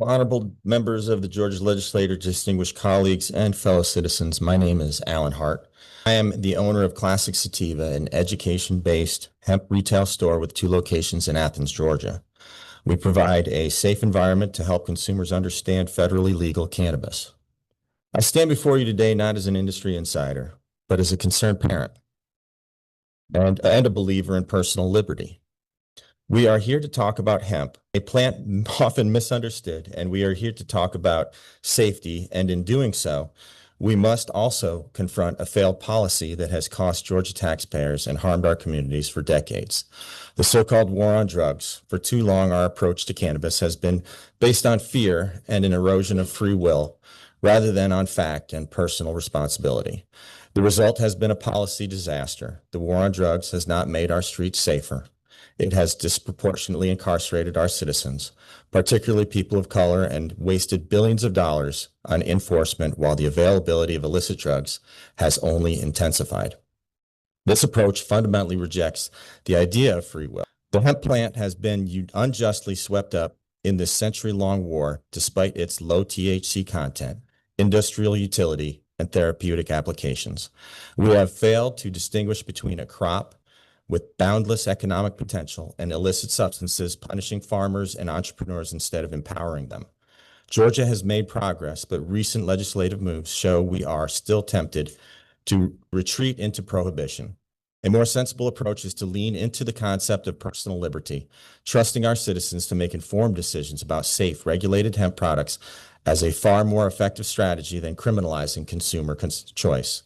Honorable members of the Georgia Legislature, distinguished colleagues, and fellow citizens, my name is Alan Hart. I am the owner of Classic Citiva, an education-based hemp retail store with 2 locations in Athens, Georgia. We provide a safe environment to help consumers understand federally legal cannabis. I stand before you today not as an industry insider, but as a concerned parent and a believer in personal liberty. We are here to talk about hemp, a plant often misunderstood, and we are here to talk about safety. And in doing so, we must also confront a failed policy that has cost Georgia taxpayers and harmed our communities for decades. The so-called war on drugs. For too long, our approach to cannabis has been based on fear and an erosion of free will, rather than on fact and personal responsibility. The result has been a policy disaster. The war on drugs has not made our streets safer. It has disproportionately incarcerated our citizens, particularly people of color, and wasted billions of dollars on enforcement while the availability of illicit drugs has only intensified. This approach fundamentally rejects the idea of free will. The hemp plant has been unjustly swept up in this century-long war despite its low THC content, industrial utility, and therapeutic applications. We have failed to distinguish between a crop with boundless economic potential and illicit substances, punishing farmers and entrepreneurs instead of empowering them. Georgia has made progress, but recent legislative moves show we are still tempted to retreat into prohibition. A more sensible approach is to lean into the concept of personal liberty, trusting our citizens to make informed decisions about safe, regulated hemp products as a far more effective strategy than criminalizing consumer choice.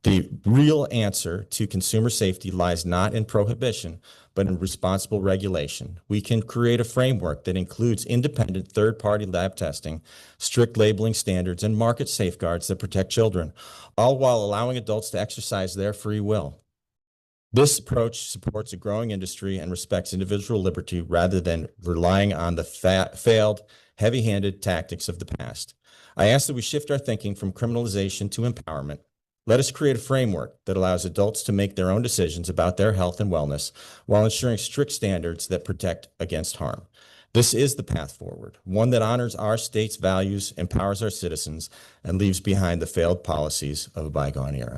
The real answer to consumer safety lies not in prohibition, but in responsible regulation. We can create a framework that includes independent third-party lab testing, strict labeling standards, and market safeguards that protect children, all while allowing adults to exercise their free will. This approach supports a growing industry and respects individual liberty rather than relying on the failed, heavy-handed tactics of the past. I ask that we shift our thinking from criminalization to empowerment. Let us create a framework that allows adults to make their own decisions about their health and wellness while ensuring strict standards that protect against harm. This is the path forward, one that honors our state's values, empowers our citizens, and leaves behind the failed policies of a bygone era.